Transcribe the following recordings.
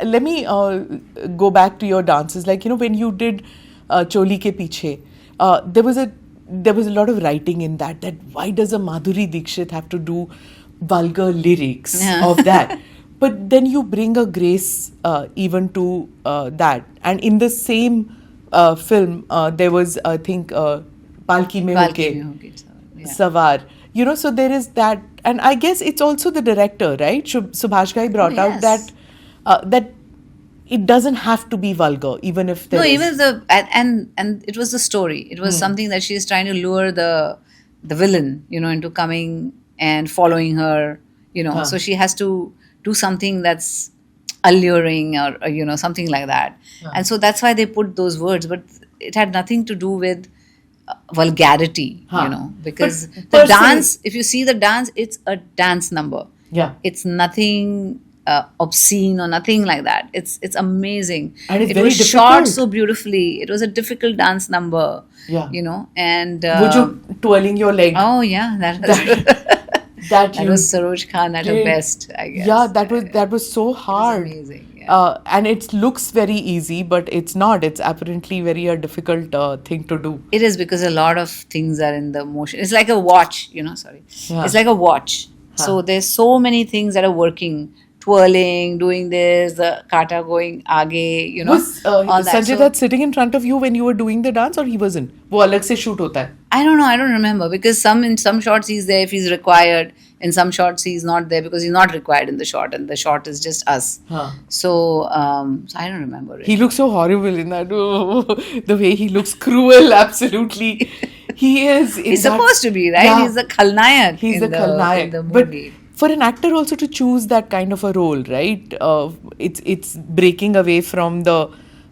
let me go back to your dances. Like, when you did Choli Ke Piche, there was a lot of writing in that why does a Madhuri Dixit have to do vulgar lyrics of that? But then you bring a grace even to that. And in the same film, there was, I think, Palki Mein Hoke Sawar. So there is that. And I guess it's also the director, right? Subhash Ghai brought out that it doesn't have to be vulgar, even if there is. Even and it was the story. It was something that she's trying to lure the villain, into coming and following her, So she has to do something that's alluring or something like that. And so that's why they put those words. But it had nothing to do with vulgarity, because the dance, if you see the dance, it's a dance number. Yeah. It's nothing obscene or nothing like that. It's amazing. And it's it very was difficult. Shot so beautifully. It was a difficult dance number. Yeah. And would you twirling your leg? Oh yeah, that was Saroj Khan at her best, I guess. Yeah, that was so hard. It was amazing. Yeah. And it looks very easy, but it's not. It's apparently very a difficult thing to do. It is, because a lot of things are in the motion. It's like a watch, sorry. Yeah. It's like a watch. So there's so many things that are working. Twirling, doing this, the kata going aage, Was all that. Sanjay Dutt sitting in front of you when you were doing the dance, or he wasn't? वो अलग से shoot होता है. I don't know. I don't remember, because in some shots he's there if he's required. In some shots he's not there because he's not required in the shot, and the shot is just us. So I don't remember. Really. He looks so horrible in that. The way he looks cruel, absolutely. He is. He's supposed to be, right? Yeah. He's the Khalnayak. He's the Khalnayak. In the movie. But for an actor also to choose that kind of a role, right? It's breaking away from the.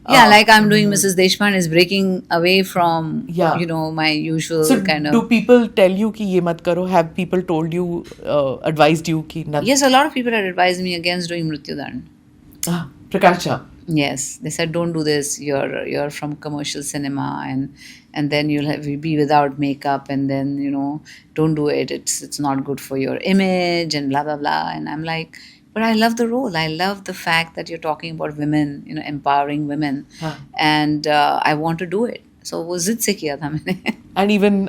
Like I'm doing Mrs. Deshpande is breaking away from my usual kind of. Do people tell you ki ye mat karo? Have people told you, advised you ki? Yes, a lot of people had advised me against doing Mrityudand. Prakash. Yes, they said don't do this. You're from commercial cinema, and then you'll be without makeup, and then don't do it. It's not good for your image, and blah blah blah. And I'm like, but I love the role. I love the fact that you're talking about women, empowering women, and I want to do it. So वो जिद से किया था मैंने. And even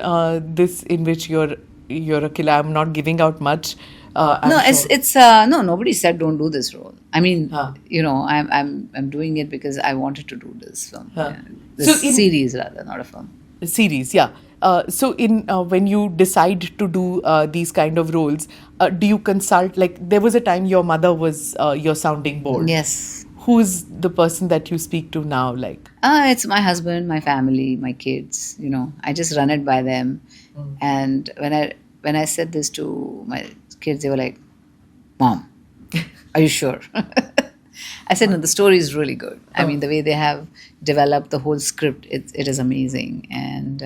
this in which you're a killer. I'm not giving out much. No, nobody said don't do this role. I mean, I'm doing it because I wanted to do this film. Series rather, not a film. Series, yeah. So when you decide to do these kind of roles, do you consult, like there was a time your mother was your sounding board. Yes. Who's the person that you speak to now? Like it's my husband, my family, my kids. I just run it by them. And when I said this to my kids, they were like, "Mom, are you sure?" I said, "No, the story is really good. I mean, the way they have developed the whole script, it is amazing." And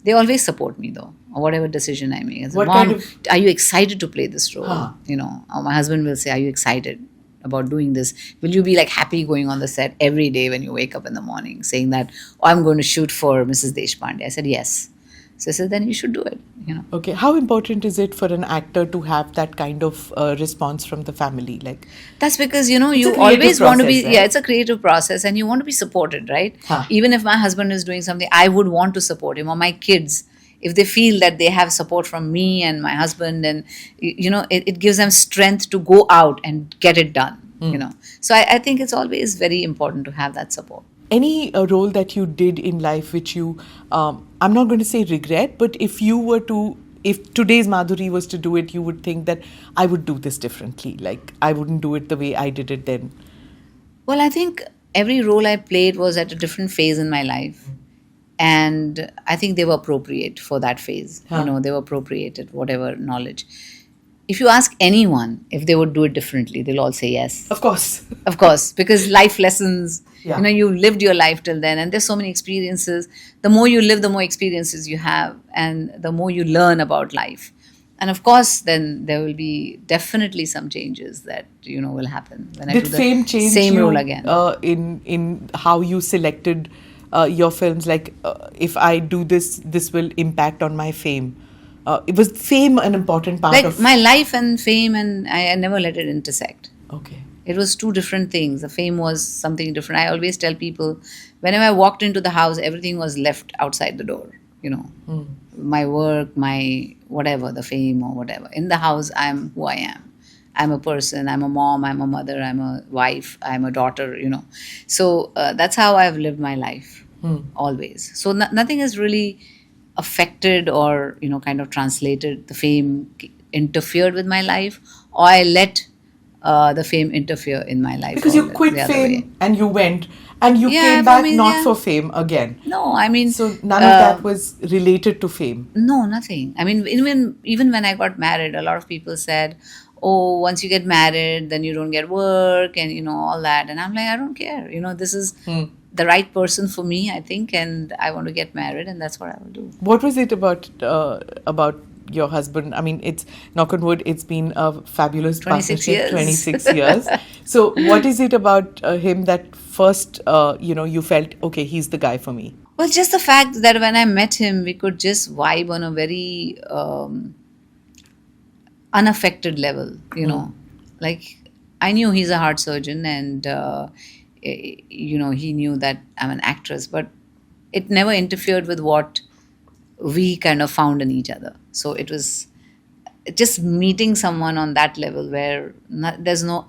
they always support me, though, or whatever decision I make. I said, "Mom, are you excited to play this role?" Or my husband will say, "Are you excited about doing this? Will you be like happy going on the set every day when you wake up in the morning saying that, oh, I'm going to shoot for Mrs. Deshpande?" I said, "Yes." So I said, "Then you should do it." Okay. How important is it for an actor to have that kind of response from the family? Like that's because you always want to be. Right? Yeah, it's a creative process, and you want to be supported, right? Even if my husband is doing something, I would want to support him, or my kids. If they feel that they have support from me and my husband, and it gives them strength to go out and get it done. So I think it's always very important to have that support. Any role that you did in life which you, I'm not going to say regret, but if today's Madhuri was to do it, you would think that I would do this differently. Like I wouldn't do it the way I did it then. Well, I think every role I played was at a different phase in my life. And I think they were appropriate for that phase. They were appropriate at whatever knowledge. If you ask anyone if they would do it differently, they'll all say yes. Of course. Of course, because life lessons, you lived your life till then, and there's so many experiences. The more you live, the more experiences you have, and the more you learn about life. And of course, then there will be definitely some changes that, will happen when I do the same role again. In how you selected your films, like if I do this will impact on my fame. It was fame an important part of... Like my life and fame, and I never let it intersect. Okay. It was two different things. The fame was something different. I always tell people, whenever I walked into the house, everything was left outside the door. My work, my whatever, the fame or whatever. In the house, I'm who I am. I'm a person. I'm a mom. I'm a mother. I'm a wife. I'm a daughter. So that's how I've lived my life always. So nothing has really affected or kind of translated the fame, interfered with my life, or I let the fame interfere in my life. Because you quit fame and you went and you came back not for fame again. No, I mean, so none of that was related to fame. No, nothing. I mean, even when I got married, a lot of people said, "Oh, once you get married, then you don't get work," and all that. And I'm like, I don't care. This is the right person for me, I think, and I want to get married, and that's what I will do. What was it about your husband? I mean, it's knock on wood, it's been a fabulous 26 partnership, 26 years. So what is it about him that first, you felt, okay, he's the guy for me? Well, just the fact that when I met him, we could just vibe on a very unaffected level, Like, I knew he's a heart surgeon and, he knew that I'm an actress, but it never interfered with what we kind of found in each other. So it was just meeting someone on that level where there's no,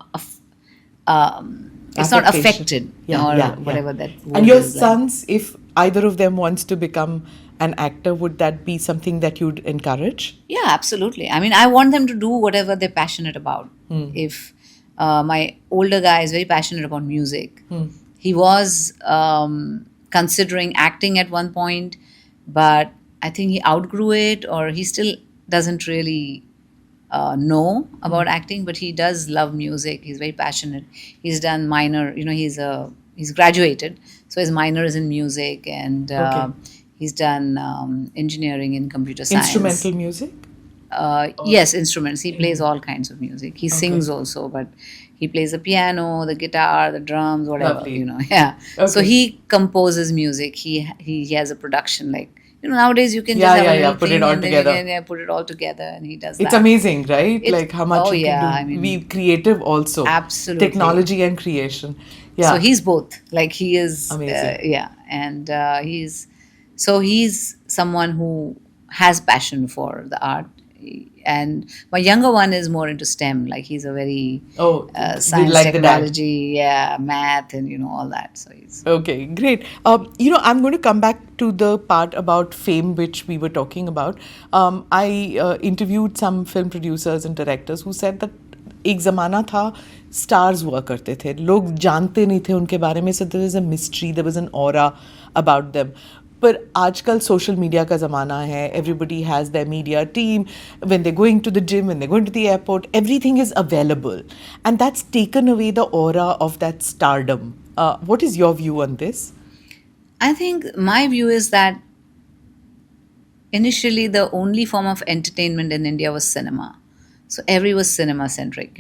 it's not affected whatever that word And your is sons, if either of them wants to become an actor, would that be something that you'd encourage? Yeah, absolutely. I mean, I want them to do whatever they're passionate about. If my older guy is very passionate about music, he was considering acting at one point, but I think he outgrew it, or he still doesn't really know about acting, but he does love music. He's very passionate. He's done minor, he's graduated, so his minor is in music, and he's done engineering in computer science. Instrumental music? Yes, instruments. He plays all kinds of music. He sings also, but he plays the piano, the guitar, the drums, whatever. Lovely. Yeah. Okay. So he composes music. He has a production like. Nowadays you can Yeah, just have a little put thing it all and together. then you can put it all together, and he does that. It's amazing, right? Like how much you can do. I mean, Be creative also. Absolutely. Technology and creation. Yeah. So he's both. Like he is. Amazing. And he's someone who has passion for the art. And my younger one is more into STEM. Like he's a very science, like technology, math, and all that. So he's okay, great. I'm going to come back to the part about fame which we were talking about. I interviewed some film producers and directors who said that एक ज़माना था stars हुआ करते थे, लोग जानते नहीं थे उनके बारे में, so there was a mystery, there was an aura about them. पर आजकल सोशल मीडिया का ज़माना है, everybody has their media team, when they're going to the gym, when they're going to the airport, everything is available, and that's taken away the aura of that stardom. What is your view on this? I think my view is that initially the only form of entertainment in India was cinema. So every was cinema centric,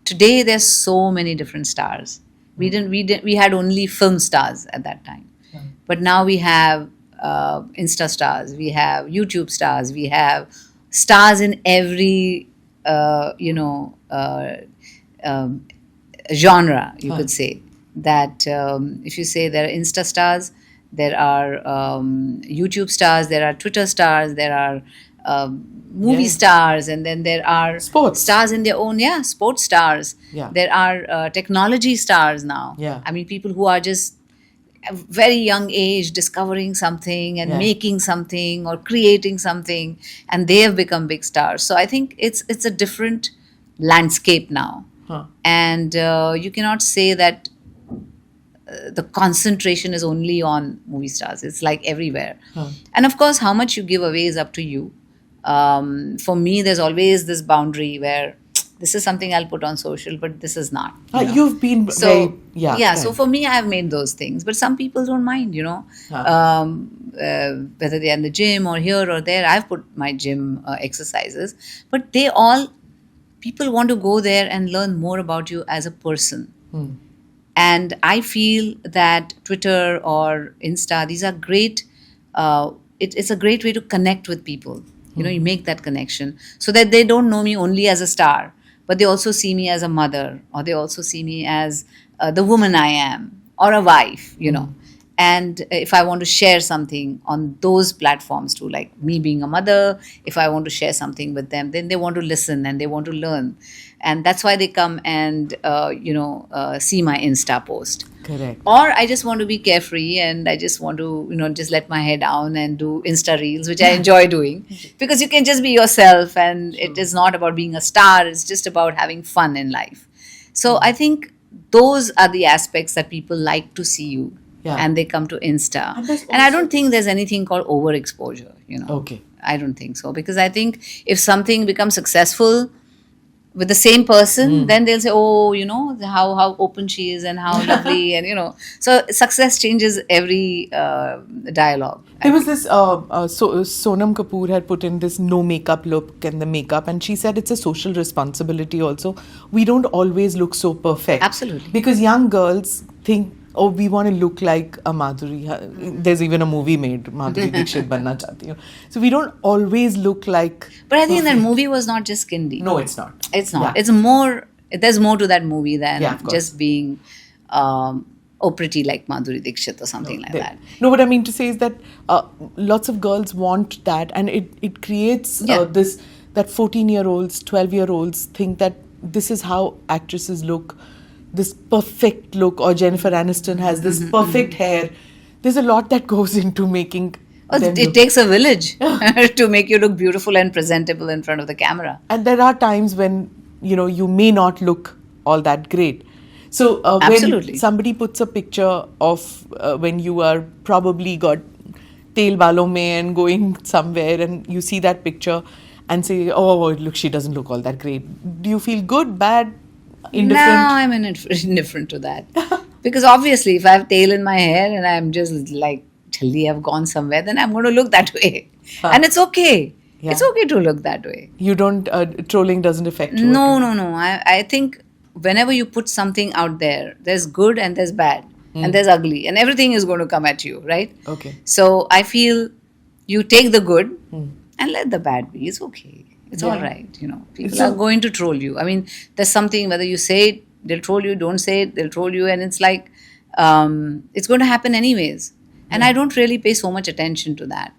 Today there's so many different stars. We had only film stars at that time. But now we have Insta stars, we have YouTube stars, we have stars in every, genre, you could say. That if you say there are Insta stars, there are YouTube stars, there are Twitter stars, there are movie stars, and then there are sports stars in their own, sports stars. Yeah. There are technology stars now. Yeah. I mean, people who are just at a very young age discovering something and making something or creating something, and they have become big stars. So I think it's a different landscape now. And you cannot say that the concentration is only on movie stars. It's like everywhere. And of course, how much you give away is up to you. For me, there's always this boundary where this is something I'll put on social, but this is not. You've been so So for me, I've made those things, but some people don't mind. Whether they're in the gym or here or there, I've put my gym exercises, but people want to go there and learn more about you as a person. And I feel that Twitter or Insta, these are great. It's a great way to connect with people. You make that connection so that they don't know me only as a star, but they also see me as a mother, or they also see me as the woman I am, or a wife, you know. And if I want to share something on those platforms too, like me being a mother, if I want to share something with them, then they want to listen and they want to learn. And that's why they come and, see my Insta post. Correct. Or I just want to be carefree and I just want to, just let my head down and do Insta reels, which I enjoy doing. Because you can just be yourself, and it is not about being a star, it's just about having fun in life. So I think those are the aspects that people like to see you. Yeah. And they come to Insta. And I don't think there's anything called overexposure, Okay. I don't think so. Because I think if something becomes successful with the same person, then they'll say, oh, how open she is and how lovely. And, so success changes every dialogue. There was this, Sonam Kapoor had put in this no makeup look and the makeup, and she said it's a social responsibility also. We don't always look so perfect. Absolutely. Because young girls think, oh, we want to look like a Madhuri. There's even a movie made, Madhuri Dixit Banna Chahti Hu. So we don't always look like... But I think that movie was not just skin deep. No, it's not. It's not. Yeah. It's more... There's more to that movie than just being... pretty like Madhuri Dixit or something like that. No, what I mean to say is that lots of girls want that, and it creates this, that 14-year-olds, 12-year-olds think that this is how actresses look, this perfect look, or Jennifer Aniston has this perfect hair. There's a lot that goes into making them it look. takes a village to make you look beautiful and presentable in front of the camera. And there are times when, you may not look all that great. So Absolutely. when somebody puts a picture of when you are probably got tail balon mein and going somewhere, and you see that picture and say, oh, look, she doesn't look all that great. Do you feel good, bad, indifferent? No, I'm indifferent to that. Because obviously, if I have tail in my hair and I'm just like, jaldi I've gone somewhere, then I'm going to look that way. And it's okay. Yeah. It's okay to look that way. You don't, trolling doesn't affect you? No. I think whenever you put something out there, there's good and there's bad and there's ugly, and everything is going to come at you, right? Okay. So I feel you take the good and let the bad be. It's okay. It's all right. People are going to troll you. I mean, there's something, whether you say it, they'll troll you, don't say it, they'll troll you. And it's like, it's going to happen anyways. And I don't really pay so much attention to that.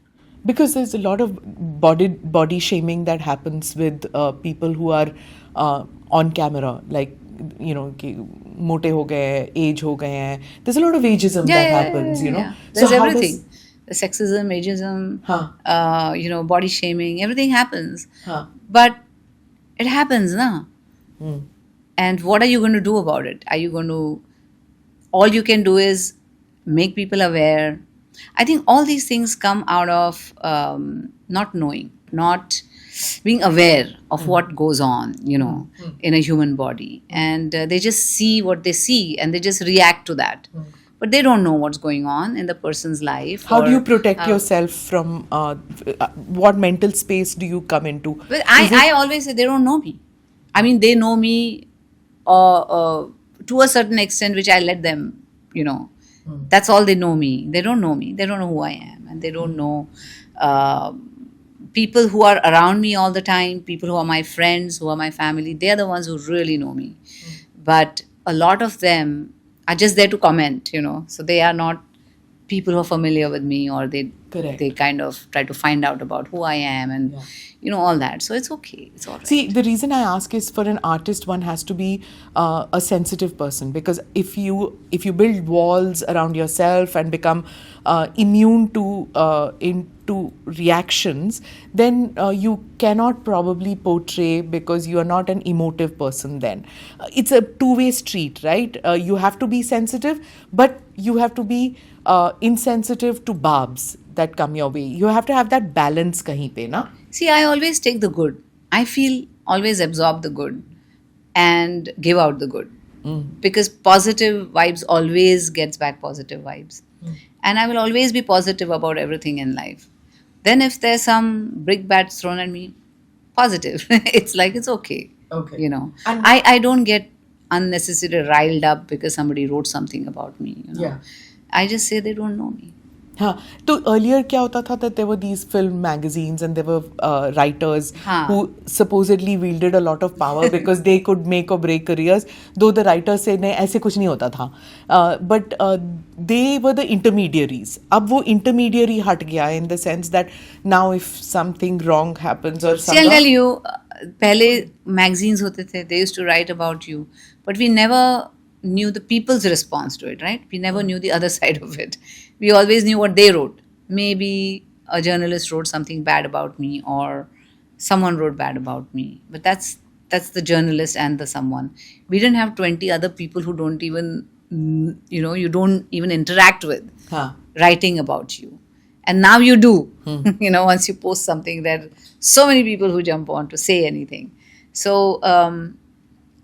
Because there's a lot of body shaming that happens with people who are on camera, like, कि मोटे हो गए, age हो गए हैं. There's a lot of ageism that happens, Yeah. There's everything. The sexism, ageism, body shaming, everything happens. But it happens, na? And what are you going to do about it? All you can do is make people aware. I think all these things come out of not knowing, not being aware of what goes on, in a human body. And they just see what they see and they just react to that. But they don't know what's going on in the person's life. How do you protect yourself from what mental space do you come into? Well, I always say they don't know me. I mean, they know me to a certain extent, which I let them, That's all they know me. They don't know me. They don't know who I am. And they don't know people who are around me all the time, people who are my friends, who are my family. They are the ones who really know me. But a lot of them are just there to comment, So they are not people who are familiar with me, or they kind of try to find out about who I am and, all that. So it's okay. It's all right. See, the reason I ask is, for an artist, one has to be a sensitive person, because if you build walls around yourself and become immune to reactions, then you cannot probably portray, because you are not an emotive person then. It's a two-way street, right? You have to be sensitive, but you have to be insensitive to barbs that come your way. You have to have that balance kahin pe, na? See, I always take the good. I feel always absorb the good and give out the good. Because positive vibes always gets back positive vibes. And I will always be positive about everything in life. Then if there's some brickbats thrown at me, positive. It's like, it's okay. Okay. And I don't get unnecessarily riled up because somebody wrote something about me. I just say they don't know me. हाँ, तो earlier क्या होता था that there were these film magazines and there were writers हाँ. who supposedly wielded a lot of power because they could make or break careers, though the writers say नहीं ऐसे कुछ नहीं होता था, but they were the intermediaries. अब वो intermediary हट गया in the sense that now if something wrong happens or See, I'll tell you, पहले magazines होते थे, they used to write about you, but we never knew the people's response to it, right? We never knew the other side of it. We always knew what they wrote. Maybe a journalist wrote something bad about me, or someone wrote bad about me. But that's the journalist and the someone. We didn't have 20 other people who don't even, you don't even interact with, writing about you. And now you do. Once you post something, there are so many people who jump on to say anything. So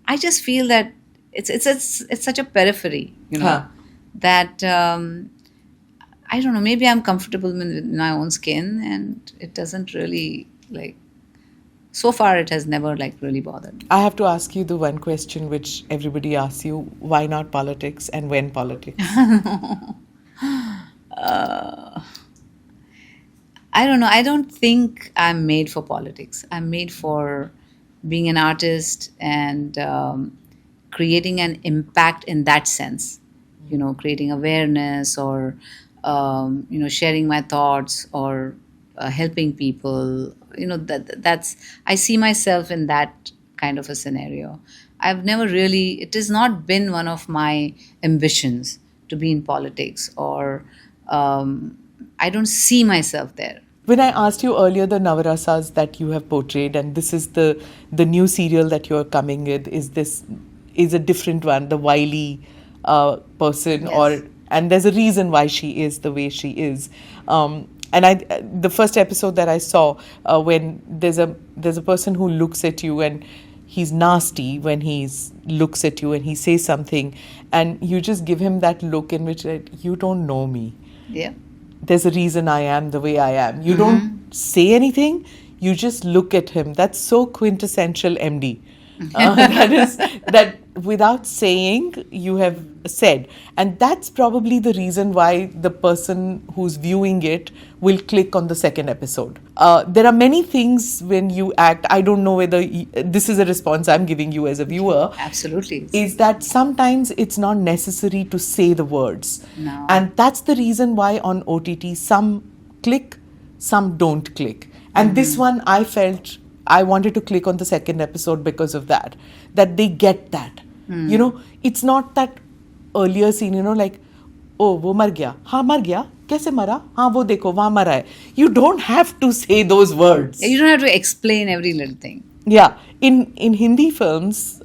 I just feel that it's such a periphery, that I don't know, maybe I'm comfortable with my own skin, and it doesn't really, so far it has never really bothered me. I have to ask you the one question which everybody asks you: why not politics, and when politics? I don't know. I don't think I'm made for politics. I'm made for being an artist and creating an impact in that sense. Creating awareness, or sharing my thoughts, or helping people. That's I see myself in that kind of a scenario. I've never really. It has not been one of my ambitions to be in politics, or I don't see myself there. When I asked you earlier the Navarasas that you have portrayed, and this is the new serial that you're coming with, is a different one, the wily person, Yes. and there's a reason why she is the way she is. And the first episode that I saw, when there's a person who looks at you and he's nasty when he looks at you and he says something, and you just give him that look in which you don't know me. Yeah. There's a reason I am the way I am. You don't say anything, you just look at him. That's so quintessential MD. That without saying, you have said. And that's probably the reason why the person who's viewing it will click on the second episode. There are many things when you act, I don't know whether this is a response I'm giving you as a viewer. Absolutely. Is that sometimes it's not necessary to say the words. No. And that's the reason why on OTT some click, some don't click. And this one I felt I wanted to click on the second episode because of that they get that. It's not that earlier scene, oh, wo mar gaya. हाँ मर गया. कैसे मरा? हाँ वो देखो वहाँ मरा है. You don't have to say those words. You don't have to explain every little thing. Yeah. In Hindi films,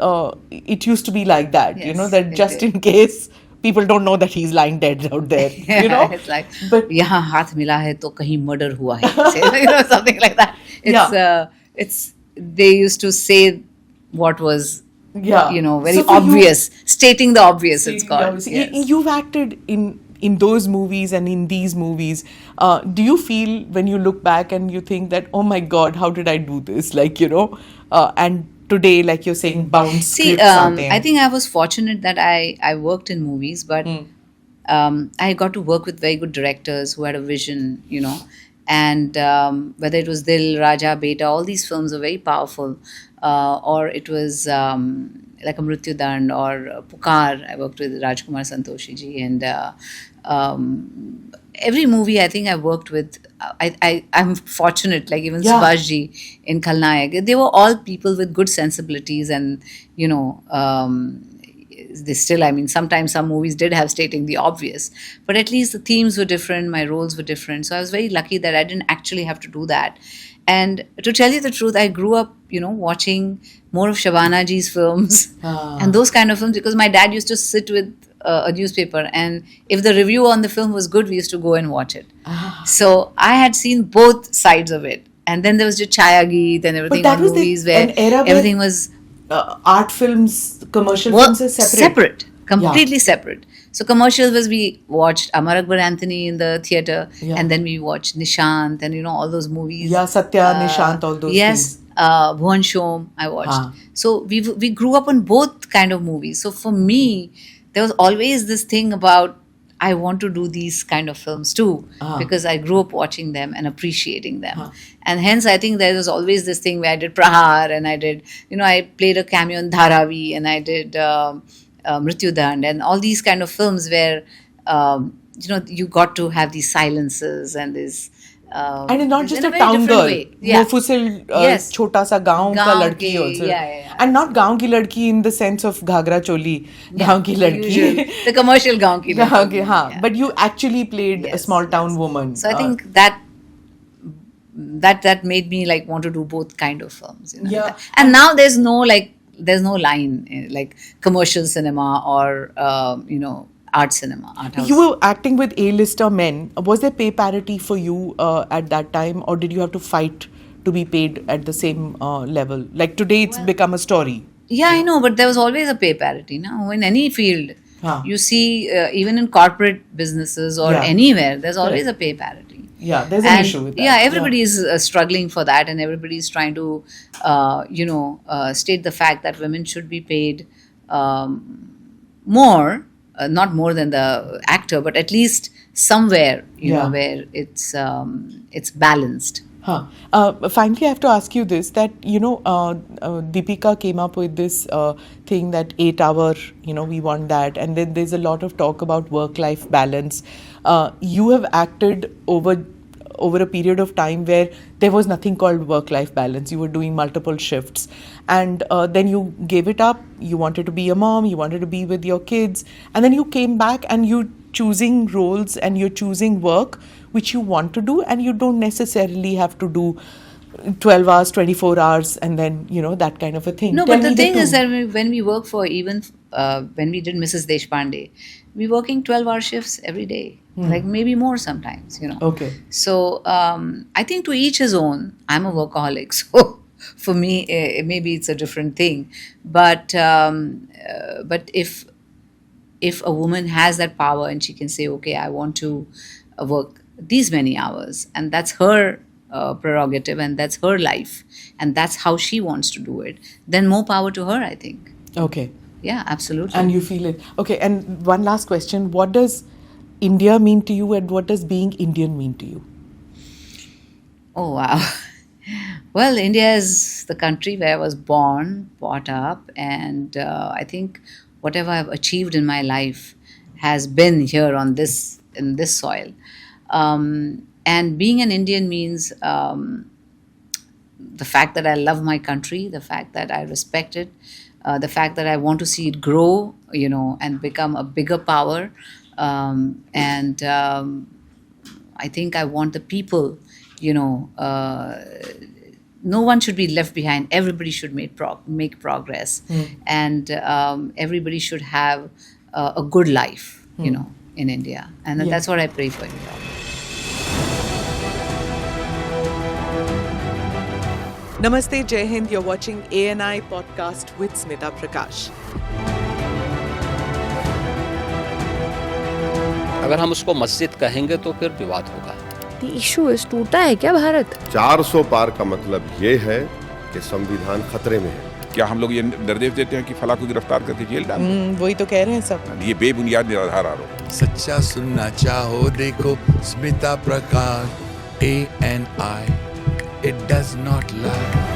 it used to be like that. Yes, that just in case people don't know that he's lying dead out there. It's like, but यहाँ हाथ मिला है तो कहीं murder हुआ है. Something like that. It's they used to say what was very So for obvious, stating the obvious. It's called. Yes. You've acted in those movies and in these movies. Do you feel when you look back and you think that, oh my God, how did I do this? And today, like you're saying, bounce. See, I think I was fortunate that I worked in movies, but I got to work with very good directors who had a vision, and whether it was Dil, Raja, Beta, all these films were very powerful, or it was like a Mrityu Dand or Pukar. I worked with Rajkumar Santoshi ji, and every movie I think I worked with, I'm fortunate, like even Subhash ji in Khalnayak. They were all people with good sensibilities, and they still, sometimes some movies did have stating the obvious, but at least the themes were different, my roles were different. So I was very lucky that I didn't actually have to do that. And to tell you the truth, I grew up, watching more of Shabana ji's films and those kind of films, because my dad used to sit with a newspaper, and if the review on the film was good, we used to go and watch it. So I had seen both sides of it. And then there was just Chaya Geet and everything, on movies where everything was... art films, commercial films are separate. Completely separate. So commercials was, we watched Amar Akbar Anthony in the theatre, and then we watched Nishant and all those movies. Yeah, Satya, Nishant, all those yes, things. Bhuvan Shom I watched. So we grew up on both kind of movies. So for me, there was always this thing about, I want to do these kind of films too, because I grew up watching them and appreciating them. And hence, I think there was always this thing where I did Prahar, and I did, I played a cameo in Dharavi, and I did Mrityudand, and all these kind of films where, you got to have these silences and this. And it's not just in a very town different girl. way. Yeah. Mofussil, Yes. chota sa gaon ka Gaon ladki ki, also. yeah. And not gaon ki ladki in the sense of ghagra choli. Gaon ki ladki. The commercial gaon ki Gaon ki, ladki. haan. Yeah. But you actually played a small town woman. So I think that made me like want to do both kind of films. Yeah. And now there's no line like commercial cinema or art cinema, art house. You were acting with A-lister men. Was there pay parity for you at that time, or did you have to fight to be paid at the same level? Like today, it's become a story. Yeah, I know, but there was always a pay parity. Now, in any field, you see, even in corporate businesses or anywhere, there's always a pay parity. Yeah, there's an issue with that. Yeah, everybody is struggling for that, and everybody is trying to, state the fact that women should be paid more. Not more than the actor, but at least somewhere, where it's balanced. Finally, I have to ask you this, that, Deepika came up with this thing that 8 hour, we want that. And then there's a lot of talk about work-life balance. You have acted over a period of time where there was nothing called work-life balance. You were doing multiple shifts. And then you gave it up. You wanted to be a mom. You wanted to be with your kids. And then you came back and you're choosing roles and you're choosing work which you want to do. And you don't necessarily have to do 12 hours, 24 hours, and then, that kind of a thing. No, but the thing is that when we work for, even when we did Mrs. Deshpande, we working 12-hour shifts every day. Like maybe more sometimes, Okay. So I think to each his own. I'm a workaholic, so for me maybe it's a different thing. But if a woman has that power and she can say, okay, I want to work these many hours, and that's her prerogative, and that's her life, and that's how she wants to do it, then more power to her, I think. Okay. Yeah, absolutely. And you feel it. Okay, and one last question. What does India mean to you, and what does being Indian mean to you? Oh, wow. Well, India is the country where I was born, brought up, and I think whatever I've achieved in my life has been here in this soil. And being an Indian means the fact that I love my country, the fact that I respect it, the fact that I want to see it grow, and become a bigger power. And I think I want the people, no one should be left behind. Everybody should make progress, and everybody should have a good life, in India. And that's what I pray for India. Namaste, Jai Hind. You're watching ANI podcast with Smita Prakash. अगर हम उसको मस्जिद कहेंगे तो फिर विवाद होगा. The issue is टूटा है क्या भारत? 400 पार का मतलब ये है कि संविधान खतरे में है. क्या हम लोग ये निर्देश देते हैं कि फला को गिरफ्तार करके जेल डाल दें? वही तो कह रहे हैं सब. ये बेबुनियाद निराधार आरोप. सच्चा सुनना चाहो देखो स्मिता प्रकाश ANI. It does not lie.